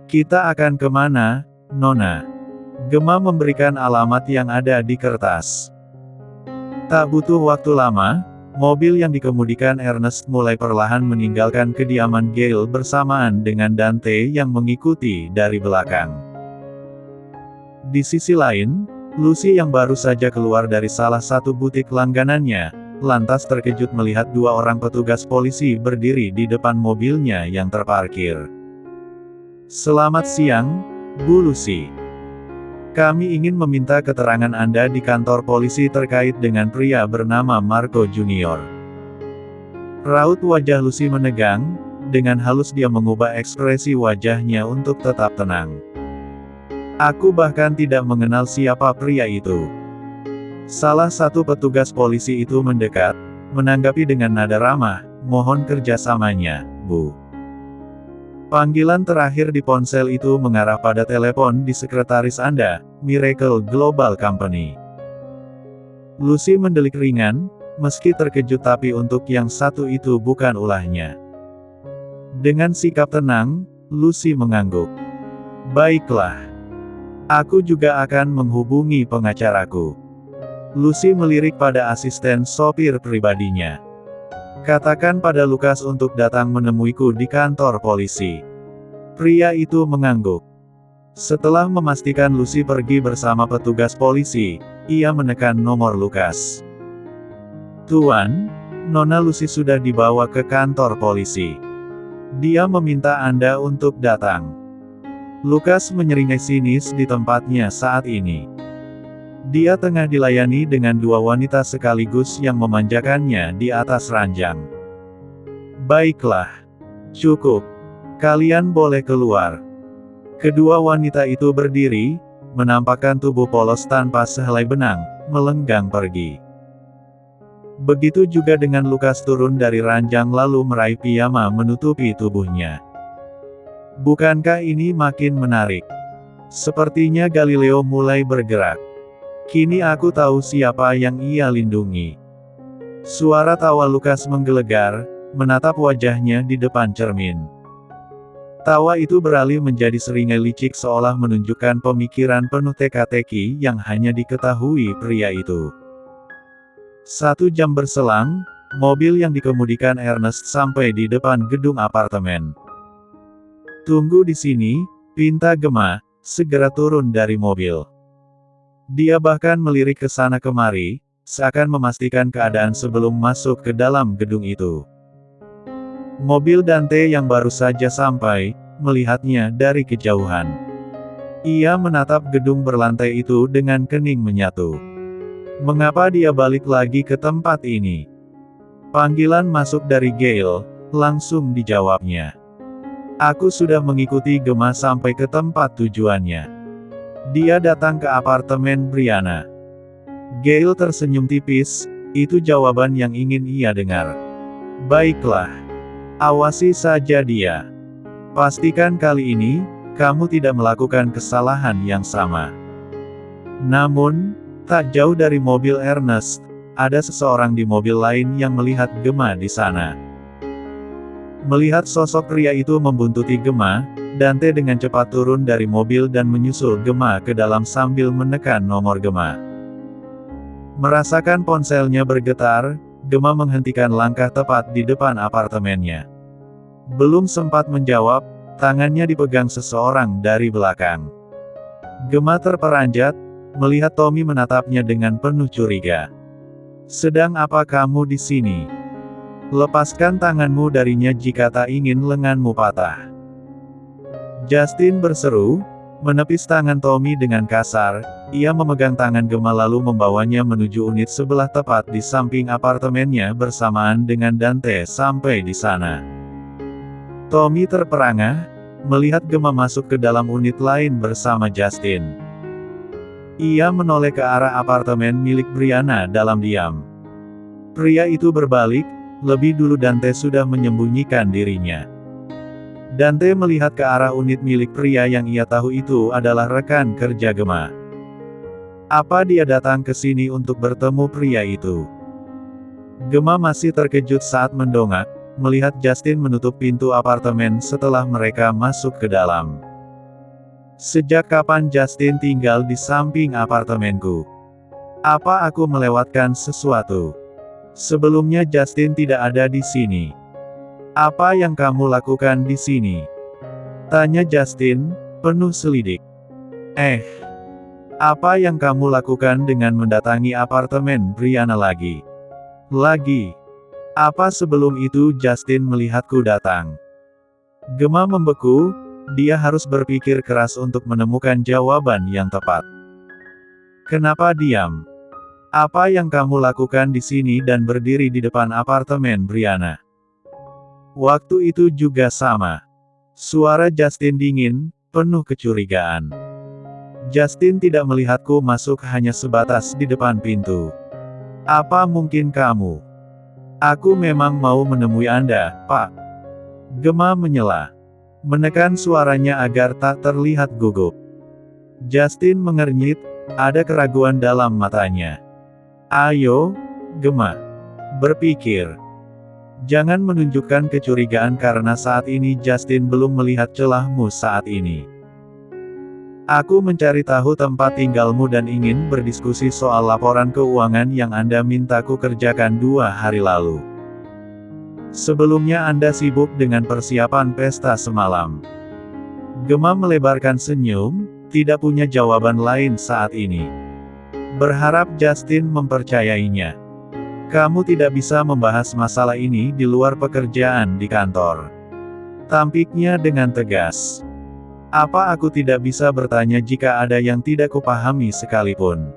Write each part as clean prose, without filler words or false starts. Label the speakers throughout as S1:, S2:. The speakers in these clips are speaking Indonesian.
S1: Kita akan kemana, Nona? Gemma memberikan alamat yang ada di kertas. Tak butuh waktu lama, mobil yang dikemudikan Ernest mulai perlahan meninggalkan kediaman Gail bersamaan dengan Dante yang mengikuti dari belakang. Di sisi lain, Lucy yang baru saja keluar dari salah satu butik langganannya, lantas terkejut melihat dua orang petugas polisi berdiri di depan mobilnya yang terparkir. "Selamat siang, Bu Lucy. Kami ingin meminta keterangan Anda di kantor polisi terkait dengan pria bernama Marco Junior." Raut wajah Lucy menegang, dengan halus dia mengubah ekspresi wajahnya untuk tetap tenang. "Aku bahkan tidak mengenal siapa pria itu." Salah satu petugas polisi itu mendekat, menanggapi dengan nada ramah, "Mohon kerjasamanya, Bu." Panggilan terakhir di ponsel itu mengarah pada telepon di sekretaris Anda, Miracle Global Company. Lucy mendelik ringan, meski terkejut tapi untuk yang satu itu bukan ulahnya. Dengan sikap tenang, Lucy mengangguk. "Baiklah. Aku juga akan menghubungi pengacaraku." Lucy melirik pada asisten sopir pribadinya. "Katakan pada Lukas untuk datang menemuiku di kantor polisi." Pria itu mengangguk. Setelah memastikan Lucy pergi bersama petugas polisi, ia menekan nomor Lukas. "Tuan, Nona Lucy sudah dibawa ke kantor polisi. Dia meminta Anda untuk datang." Lukas menyeringai sinis di tempatnya saat ini. Dia tengah dilayani dengan dua wanita sekaligus yang memanjakannya di atas ranjang. "Baiklah. Cukup. Kalian boleh keluar." Kedua wanita itu berdiri, menampakkan tubuh polos tanpa sehelai benang, melenggang pergi. Begitu juga dengan Lukas turun dari ranjang lalu meraih piyama menutupi tubuhnya. Bukankah ini makin menarik? Sepertinya Galileo mulai bergerak. Kini aku tahu siapa yang ia lindungi. Suara tawa Lukas menggelegar, menatap wajahnya di depan cermin. Tawa itu beralih menjadi seringai licik seolah menunjukkan pemikiran penuh teka-teki yang hanya diketahui pria itu. 1 jam berselang, mobil yang dikemudikan Ernest sampai di depan gedung apartemen. "Tunggu di sini," pinta Gemma, segera turun dari mobil. Dia bahkan melirik ke sana kemari, seakan memastikan keadaan sebelum masuk ke dalam gedung itu. Mobil Dante yang baru saja sampai, melihatnya dari kejauhan. Ia menatap gedung berlantai itu dengan kening menyatu. Mengapa dia balik lagi ke tempat ini? Panggilan masuk dari Gail, langsung dijawabnya. "Aku sudah mengikuti Gemma sampai ke tempat tujuannya. Dia datang ke apartemen Brianna." Gail tersenyum tipis, itu jawaban yang ingin ia dengar. "Baiklah. Awasi saja dia. Pastikan kali ini, kamu tidak melakukan kesalahan yang sama." Namun, tak jauh dari mobil Ernest, ada seseorang di mobil lain yang melihat Gemma di sana. Melihat sosok pria itu membuntuti Gemma, Dante dengan cepat turun dari mobil dan menyusul Gemma ke dalam sambil menekan nomor Gemma. Merasakan ponselnya bergetar, Gemma menghentikan langkah tepat di depan apartemennya. Belum sempat menjawab, tangannya dipegang seseorang dari belakang. Gemma terperanjat, melihat Tommy menatapnya dengan penuh curiga. "Sedang apa kamu di sini? Lepaskan tanganmu darinya jika tak ingin lenganmu patah." Justin berseru, menepis tangan Tommy dengan kasar. Ia memegang tangan Gemma lalu membawanya menuju unit sebelah tepat di samping apartemennya bersamaan dengan Dante sampai di sana. Tommy terperangah, melihat Gemma masuk ke dalam unit lain bersama Justin. Ia menoleh ke arah apartemen milik Brianna dalam diam. Pria itu berbalik, lebih dulu Dante sudah menyembunyikan dirinya. Dante melihat ke arah unit milik pria yang ia tahu itu adalah rekan kerja Gemma. Apa dia datang ke sini untuk bertemu pria itu? Gemma masih terkejut saat mendongak, melihat Justin menutup pintu apartemen setelah mereka masuk ke dalam. Sejak kapan Justin tinggal di samping apartemenku? Apa aku melewatkan sesuatu? Sebelumnya Justin tidak ada di sini. Apa yang kamu lakukan di sini? Tanya Justin, penuh selidik. Apa yang kamu lakukan dengan mendatangi apartemen Brianna lagi? Apa sebelum itu Justin melihatku datang? Gemma membeku, dia harus berpikir keras untuk menemukan jawaban yang tepat. Kenapa diam? Apa yang kamu lakukan di sini dan berdiri di depan apartemen Brianna? Waktu itu juga sama. Suara Justin dingin, penuh kecurigaan. Justin tidak melihatku masuk hanya sebatas di depan pintu. Apa mungkin kamu? Aku memang mau menemui Anda, Pak. Gemma menyela. Menekan suaranya agar tak terlihat gugup. Justin mengernyit, ada keraguan dalam matanya. Ayo, Gemma. Berpikir. Jangan menunjukkan kecurigaan karena saat ini Justin belum melihat celahmu saat ini. Aku mencari tahu tempat tinggalmu dan ingin berdiskusi soal laporan keuangan yang Anda mintaku kerjakan 2 hari lalu. Sebelumnya Anda sibuk dengan persiapan pesta semalam. Gemma melebarkan senyum, tidak punya jawaban lain saat ini. Berharap Justin mempercayainya. Kamu tidak bisa membahas masalah ini di luar pekerjaan di kantor. Tampiknya dengan tegas. Apa aku tidak bisa bertanya jika ada yang tidak kupahami sekalipun?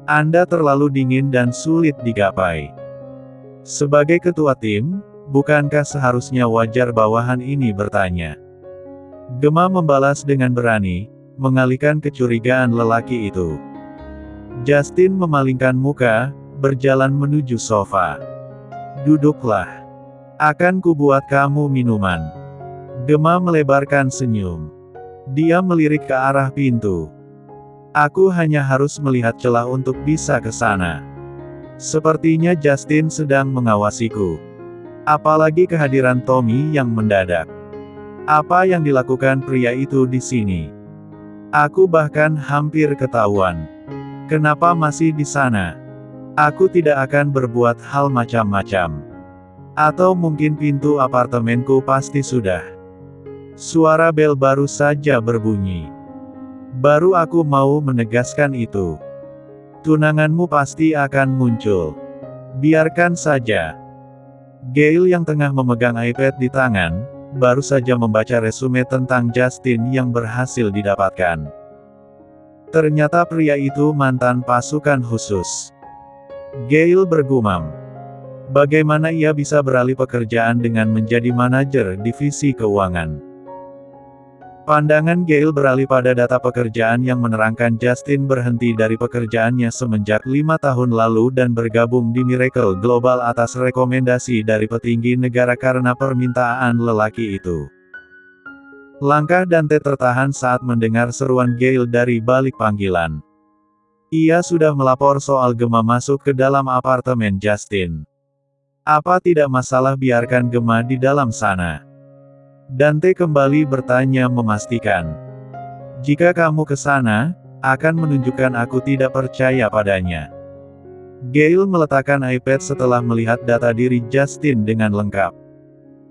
S1: Anda terlalu dingin dan sulit digapai. Sebagai ketua tim, bukankah seharusnya wajar bawahan ini bertanya? Gemma membalas dengan berani, mengalihkan kecurigaan lelaki itu. Justin memalingkan muka, berjalan menuju sofa. Duduklah. Akan kubuat kamu minuman. Gemma melebarkan senyum. Dia melirik ke arah pintu. Aku hanya harus melihat celah untuk bisa ke sana. Sepertinya Justin sedang mengawasiku. Apalagi kehadiran Tommy yang mendadak. Apa yang dilakukan pria itu di sini? Aku bahkan hampir ketahuan. Kenapa masih di sana? Aku tidak akan berbuat hal macam-macam. Atau mungkin pintu apartemenku pasti sudah. Suara bel baru saja berbunyi. Baru aku mau menegaskan itu. Tunanganmu pasti akan muncul. Biarkan saja. Gail yang tengah memegang iPad di tangan, baru saja membaca resume tentang Justin yang berhasil didapatkan. Ternyata pria itu mantan pasukan khusus. Gail bergumam. Bagaimana ia bisa beralih pekerjaan dengan menjadi manajer divisi keuangan? Pandangan Gail beralih pada data pekerjaan yang menerangkan Justin berhenti dari pekerjaannya semenjak 5 tahun lalu dan bergabung di Miracle Global atas rekomendasi dari petinggi negara karena permintaan lelaki itu. Langkah Dante tertahan saat mendengar seruan Gail dari balik panggilan. Ia sudah melapor soal Gemma masuk ke dalam apartemen Justin. Apa tidak masalah biarkan Gemma di dalam sana? Dante kembali bertanya memastikan. Jika kamu ke sana, akan menunjukkan aku tidak percaya padanya. Gail meletakkan iPad setelah melihat data diri Justin dengan lengkap.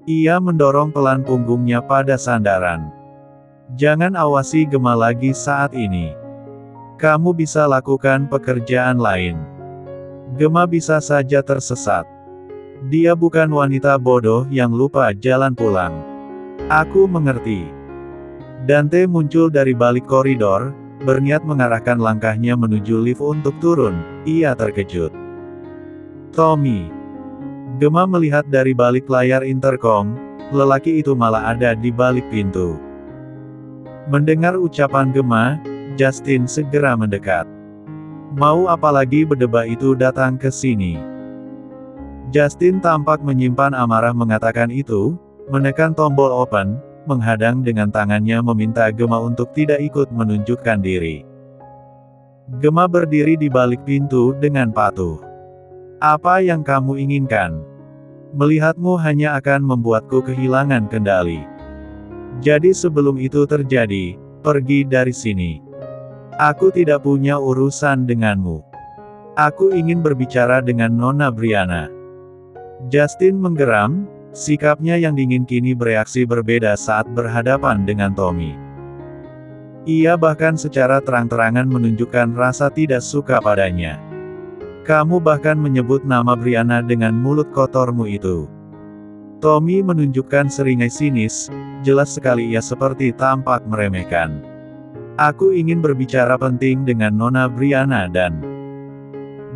S1: Ia mendorong pelan punggungnya pada sandaran. Jangan awasi Gemma lagi saat ini. Kamu bisa lakukan pekerjaan lain. Gemma bisa saja tersesat. Dia bukan wanita bodoh yang lupa jalan pulang. Aku mengerti. Dante muncul dari balik koridor, berniat mengarahkan langkahnya menuju lift untuk turun. Ia terkejut. Tommy. Gemma melihat dari balik layar intercom, lelaki itu malah ada di balik pintu. Mendengar ucapan Gemma, Justin segera mendekat. Mau apalagi berdebah itu datang ke sini? Justin tampak menyimpan amarah mengatakan itu, menekan tombol open, menghadang dengan tangannya meminta Gemma untuk tidak ikut menunjukkan diri. Gemma berdiri di balik pintu dengan patuh. Apa yang kamu inginkan? Melihatmu hanya akan membuatku kehilangan kendali. Jadi sebelum itu terjadi, Pergi dari sini. Aku tidak punya urusan denganmu. Aku ingin berbicara dengan Nona Brianna. Justin menggeram, sikapnya yang dingin kini bereaksi berbeda saat berhadapan dengan Tommy. Ia bahkan secara terang-terangan menunjukkan rasa tidak suka padanya. Kamu bahkan menyebut nama Brianna dengan mulut kotormu itu. Tommy menunjukkan seringai sinis, jelas sekali ia seperti tampak meremehkan. Aku ingin berbicara penting dengan Nona Brianna dan...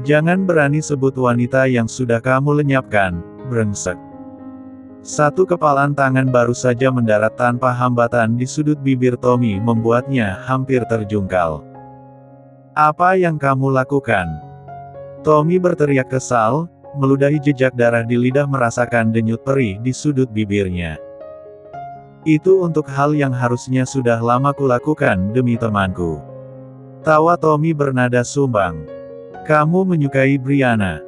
S1: Jangan berani sebut wanita yang sudah kamu lenyapkan, brengsek. Satu kepalan tangan baru saja mendarat tanpa hambatan di sudut bibir Tommy membuatnya hampir terjungkal. Apa yang kamu lakukan? Tommy berteriak kesal, meludahi jejak darah di lidah merasakan denyut perih di sudut bibirnya. Itu untuk hal yang harusnya sudah lama kulakukan demi temanku. Tawa Tommy bernada sumbang. Kamu menyukai Brianna.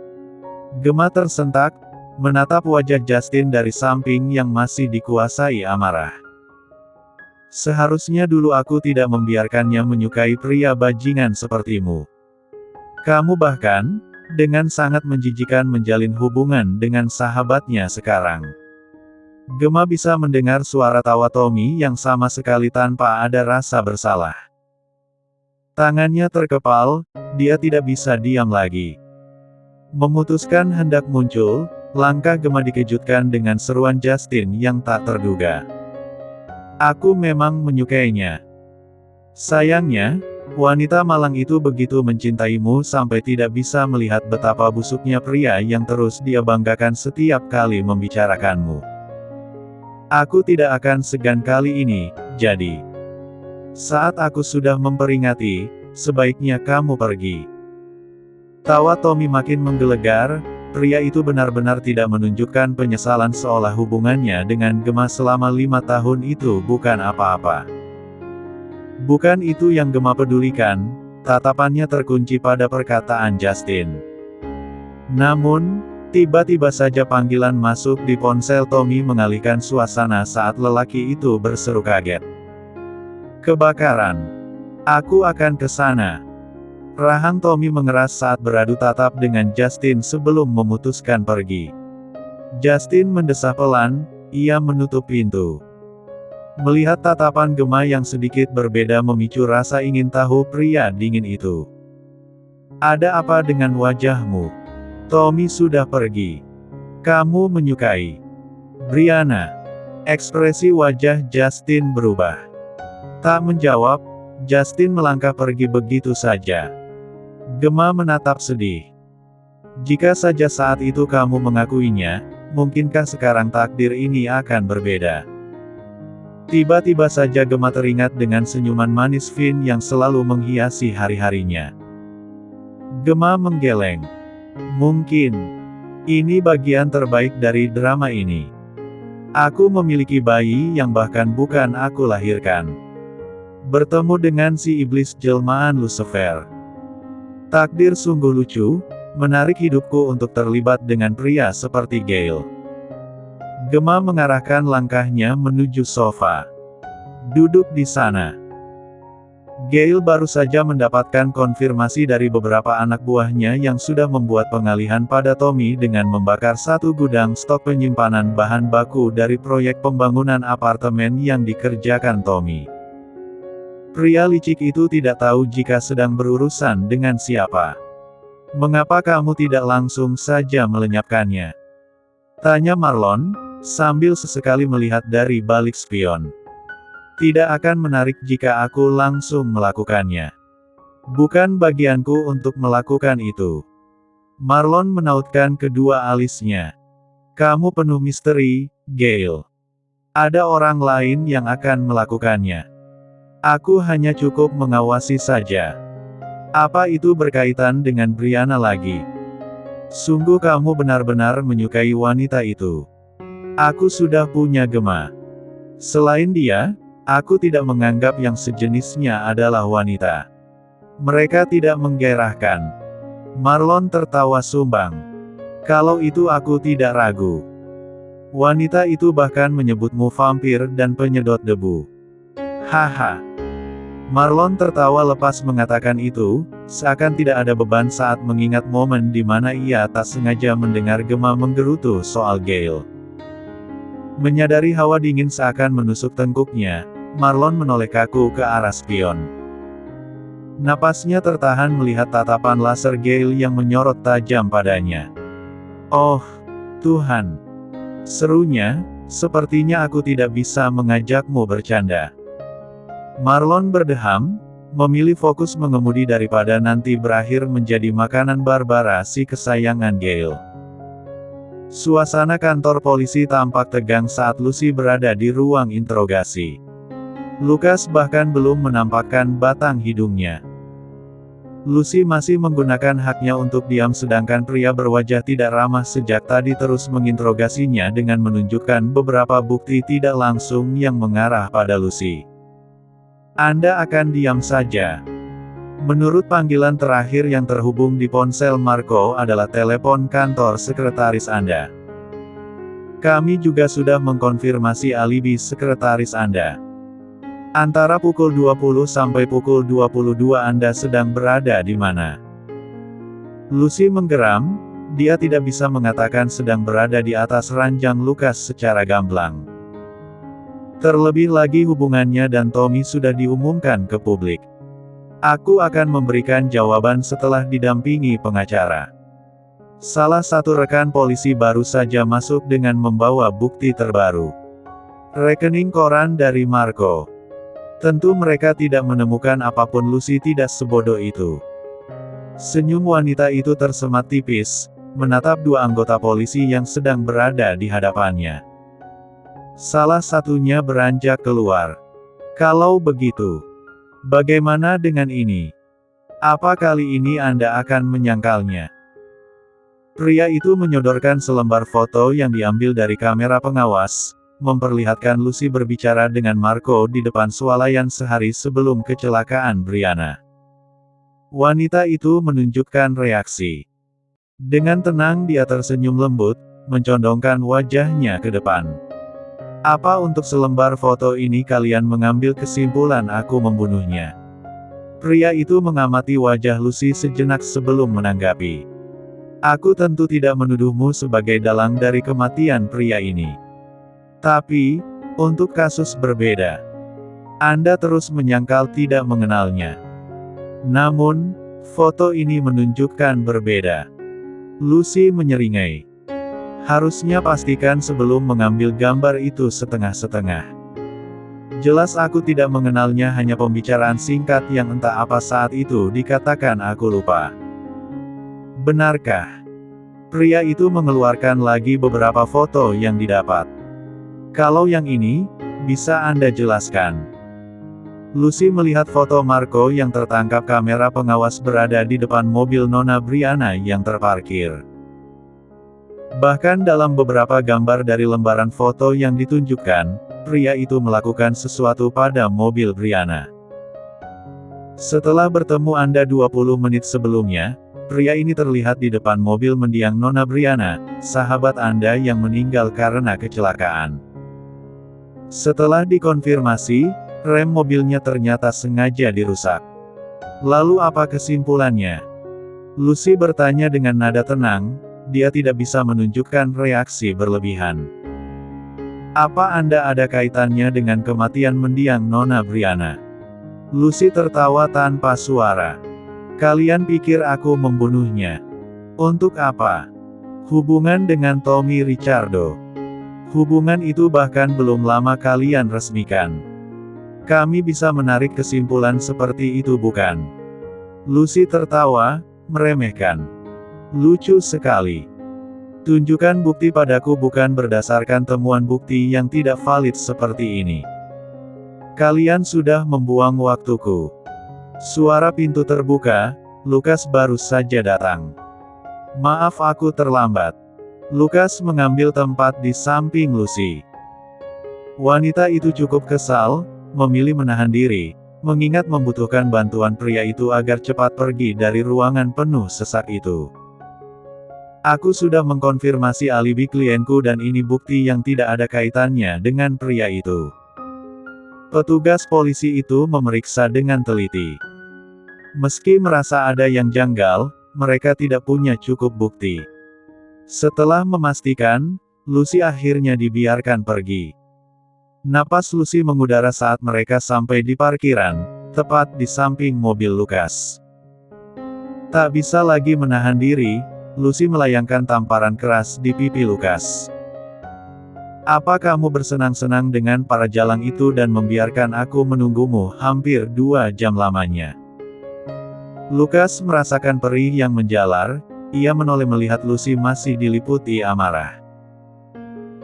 S1: Gemma tersentak, menatap wajah Justin dari samping yang masih dikuasai amarah. Seharusnya dulu aku tidak membiarkannya menyukai pria bajingan sepertimu. Kamu bahkan, dengan sangat menjijikan menjalin hubungan dengan sahabatnya sekarang. Gemma bisa mendengar suara tawa Tommy yang sama sekali tanpa ada rasa bersalah. Tangannya terkepal, dia tidak bisa diam lagi. Memutuskan hendak muncul, langkah Gemma dikejutkan dengan seruan Justin yang tak terduga. Aku memang menyukainya. Sayangnya, wanita malang itu begitu mencintaimu sampai tidak bisa melihat betapa busuknya pria yang terus dia banggakan setiap kali membicarakanmu. Aku tidak akan segan kali ini, jadi. Saat aku sudah memperingati, sebaiknya kamu pergi. Tawa Tommy makin menggelegar, pria itu benar-benar tidak menunjukkan penyesalan seolah hubungannya dengan Gemma selama 5 tahun itu bukan apa-apa. Bukan itu yang Gemma pedulikan, tatapannya terkunci pada perkataan Justin. Namun, tiba-tiba saja panggilan masuk di ponsel Tommy mengalihkan suasana saat lelaki itu berseru kaget. Kebakaran. Aku akan ke sana. Rahang Tommy mengeras saat beradu tatap dengan Justin sebelum memutuskan pergi. Justin mendesah pelan, ia menutup pintu. Melihat tatapan Gemma yang sedikit berbeda memicu rasa ingin tahu pria dingin itu. Ada apa dengan wajahmu? Tommy sudah pergi. Kamu menyukai Brianna. Ekspresi wajah Justin berubah. Tak menjawab, Justin melangkah pergi begitu saja. Gemma menatap sedih. Jika saja saat itu kamu mengakuinya, mungkinkah sekarang takdir ini akan berbeda? Tiba-tiba saja Gemma teringat dengan senyuman manis Finn yang selalu menghiasi hari-harinya. Gemma menggeleng. Mungkin ini bagian terbaik dari drama ini. Aku memiliki bayi yang bahkan bukan aku lahirkan. Bertemu dengan si iblis jelmaan Lucifer. Takdir sungguh lucu, menarik hidupku untuk terlibat dengan pria seperti Gale. Gemma mengarahkan langkahnya menuju sofa. Duduk di sana. Gale baru saja mendapatkan konfirmasi dari beberapa anak buahnya yang sudah membuat pengalihan pada Tommy dengan membakar satu gudang stok penyimpanan bahan baku dari proyek pembangunan apartemen yang dikerjakan Tommy. Pria licik itu tidak tahu jika sedang berurusan dengan siapa. Mengapa kamu tidak langsung saja melenyapkannya? Tanya Marlon, sambil sesekali melihat dari balik spion. Tidak akan menarik jika aku langsung melakukannya. Bukan bagianku untuk melakukan itu. Marlon menautkan kedua alisnya. Kamu penuh misteri, Gale. Ada orang lain yang akan melakukannya. Aku hanya cukup mengawasi saja. Apa itu berkaitan dengan Brianna lagi? Sungguh kamu benar-benar menyukai wanita itu. Aku sudah punya Gemma. Selain dia, aku tidak menganggap yang sejenisnya adalah wanita. Mereka tidak menggairahkan. Marlon tertawa sumbang. Kalau itu aku tidak ragu. Wanita itu bahkan menyebutmu vampir dan penyedot debu. Haha. Marlon tertawa lepas mengatakan itu, seakan tidak ada beban saat mengingat momen di mana ia tak sengaja mendengar Gemma menggerutu soal Gail. Menyadari hawa dingin seakan menusuk tengkuknya, Marlon menoleh kaku ke arah spion. Napasnya tertahan melihat tatapan laser Gail yang menyorot tajam padanya. "Oh, Tuhan!" serunya, "sepertinya aku tidak bisa mengajakmu bercanda." Marlon berdeham, memilih fokus mengemudi daripada nanti berakhir menjadi makanan Barbara si kesayangan Gail. Suasana kantor polisi tampak tegang saat Lucy berada di ruang interogasi. Lucas bahkan belum menampakkan batang hidungnya. Lucy masih menggunakan haknya untuk diam sedangkan pria berwajah tidak ramah sejak tadi terus menginterogasinya dengan menunjukkan beberapa bukti tidak langsung yang mengarah pada Lucy. "Anda akan diam saja." Menurut panggilan terakhir yang terhubung di ponsel Marco adalah telepon kantor sekretaris Anda. "Kami juga sudah mengkonfirmasi alibi sekretaris Anda. Antara pukul 20 sampai pukul 22 Anda sedang berada di mana?" Lucy menggeram, dia tidak bisa mengatakan sedang berada di atas ranjang Lucas secara gamblang. Terlebih lagi hubungannya dan Tommy sudah diumumkan ke publik. "Aku akan memberikan jawaban setelah didampingi pengacara." Salah satu rekan polisi baru saja masuk dengan membawa bukti terbaru. Rekening koran dari Marco. Tentu mereka tidak menemukan apapun. Lucy tidak sebodoh itu. Senyum wanita itu tersemat tipis, menatap dua anggota polisi yang sedang berada di hadapannya. Salah satunya beranjak keluar. "Kalau begitu, bagaimana dengan ini? Apa kali ini Anda akan menyangkalnya?" Pria itu menyodorkan selembar foto yang diambil dari kamera pengawas, memperlihatkan Lucy berbicara dengan Marco di depan swalayan sehari sebelum kecelakaan Brianna. Wanita itu menunjukkan reaksi. Dengan tenang dia tersenyum lembut, mencondongkan wajahnya ke depan. "Apa untuk selembar foto ini kalian mengambil kesimpulan aku membunuhnya?" Pria itu mengamati wajah Lucy sejenak sebelum menanggapi. "Aku tentu tidak menuduhmu sebagai dalang dari kematian pria ini. Tapi, untuk kasus berbeda, Anda terus menyangkal tidak mengenalnya. Namun, foto ini menunjukkan berbeda." Lucy menyeringai. "Harusnya pastikan sebelum mengambil gambar itu setengah-setengah. Jelas aku tidak mengenalnya, hanya pembicaraan singkat yang entah apa saat itu dikatakan aku lupa." "Benarkah?" Pria itu mengeluarkan lagi beberapa foto yang didapat. "Kalau yang ini, bisa Anda jelaskan?" Lucy melihat foto Marco yang tertangkap kamera pengawas berada di depan mobil Nona Brianna yang terparkir. Bahkan dalam beberapa gambar dari lembaran foto yang ditunjukkan, pria itu melakukan sesuatu pada mobil Brianna. Setelah bertemu Anda 20 menit sebelumnya, pria ini terlihat di depan mobil mendiang Nona Brianna, sahabat Anda yang meninggal karena kecelakaan. Setelah dikonfirmasi, rem mobilnya ternyata sengaja dirusak. "Lalu apa kesimpulannya?" Lucy bertanya dengan nada tenang, dia tidak bisa menunjukkan reaksi berlebihan. "Apa Anda ada kaitannya dengan kematian mendiang Nona Brianna?" Lucy tertawa tanpa suara. "Kalian pikir aku membunuhnya? Untuk apa? Hubungan dengan Tommy Ricciardo? Hubungan itu bahkan belum lama kalian resmikan. Kami bisa menarik kesimpulan seperti itu bukan?" Lucy tertawa, meremehkan. "Lucu sekali. Tunjukkan bukti padaku bukan berdasarkan temuan bukti yang tidak valid seperti ini. Kalian sudah membuang waktuku." Suara pintu terbuka, Lucas baru saja datang. "Maaf aku terlambat." Lucas mengambil tempat di samping Lucy. Wanita itu cukup kesal, memilih menahan diri, mengingat membutuhkan bantuan pria itu agar cepat pergi dari ruangan penuh sesak itu. "Aku sudah mengkonfirmasi alibi klienku dan ini bukti yang tidak ada kaitannya dengan pria itu." Petugas polisi itu memeriksa dengan teliti. Meski merasa ada yang janggal, mereka tidak punya cukup bukti. Setelah memastikan, Lucy akhirnya dibiarkan pergi. Napas Lucy mengudara saat mereka sampai di parkiran, tepat di samping mobil Lukas. Tak bisa lagi menahan diri, Lucy melayangkan tamparan keras di pipi Lukas. Apa kamu bersenang-senang dengan para jalang itu dan membiarkan aku menunggumu hampir 2 jam lamanya? Lukas merasakan perih yang menjalar, ia menoleh melihat Lucy masih diliputi amarah.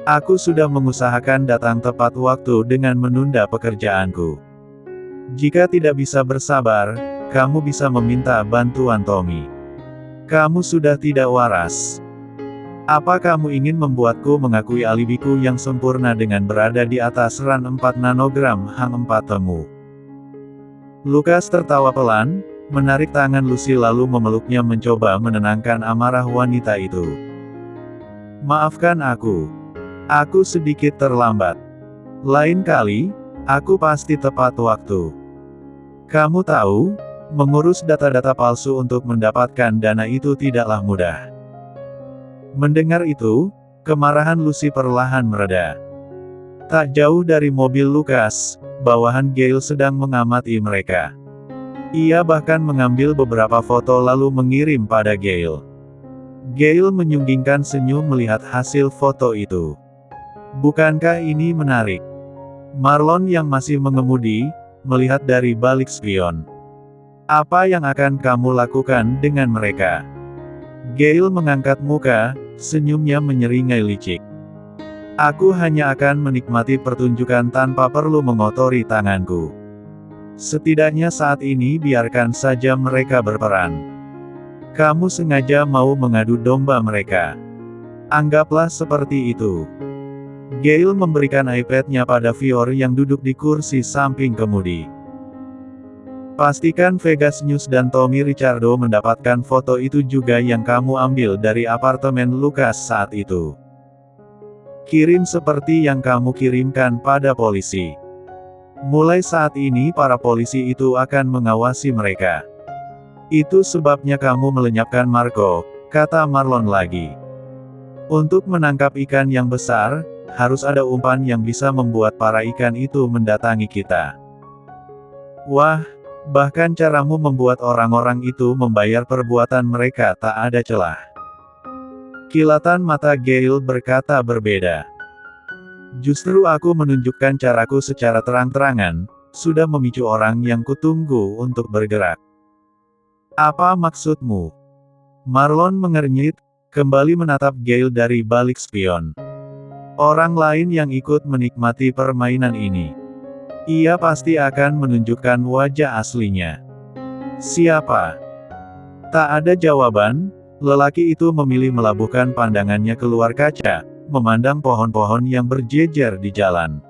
S1: Aku sudah mengusahakan datang tepat waktu dengan menunda pekerjaanku. Jika tidak bisa bersabar, kamu bisa meminta bantuan Tommy. Kamu sudah tidak waras. Apa kamu ingin membuatku mengakui alibiku yang sempurna dengan berada di atas RAN 4 nanogram Hang 4 temu? Lukas tertawa pelan, menarik tangan Lucy lalu memeluknya mencoba menenangkan amarah wanita itu. Maafkan aku. Aku sedikit terlambat. Lain kali, aku pasti tepat waktu. Kamu tahu, mengurus data-data palsu untuk mendapatkan dana itu tidaklah mudah. Mendengar itu, kemarahan Lucy perlahan mereda. Tak jauh dari mobil Lukas, bawahan Gail sedang mengamati mereka. Ia bahkan mengambil beberapa foto lalu mengirim pada Gail. Gail menyunggingkan senyum melihat hasil foto itu. Bukankah ini menarik? Marlon yang masih mengemudi, melihat dari balik spion. Apa yang akan kamu lakukan dengan mereka? Gail mengangkat muka, senyumnya menyeringai licik. Aku hanya akan menikmati pertunjukan tanpa perlu mengotori tanganku. Setidaknya saat ini biarkan saja mereka berperan. Kamu sengaja mau mengadu domba mereka. Anggaplah seperti itu. Gail memberikan iPad-nya pada Fior yang duduk di kursi samping kemudi. Pastikan Vegas News dan Tommy Richardo mendapatkan foto itu juga yang kamu ambil dari apartemen Lukas saat itu. Kirim seperti yang kamu kirimkan pada polisi. Mulai saat ini para polisi itu akan mengawasi mereka. Itu sebabnya kamu melenyapkan Marco, kata Marlon lagi. Untuk menangkap ikan yang besar, harus ada umpan yang bisa membuat para ikan itu mendatangi kita. Wah, bahkan caramu membuat orang-orang itu membayar perbuatan mereka tak ada celah. Kilatan mata Gail berkata berbeda. Justru aku menunjukkan caraku secara terang-terangan, sudah memicu orang yang kutunggu untuk bergerak. Apa maksudmu? Marlon mengernyit, kembali menatap Gail dari balik spion. Orang lain yang ikut menikmati permainan ini. Ia pasti akan menunjukkan wajah aslinya. Siapa? Tak ada jawaban, lelaki itu memilih melabuhkan pandangannya keluar kaca, memandang pohon-pohon yang berjejer di jalan.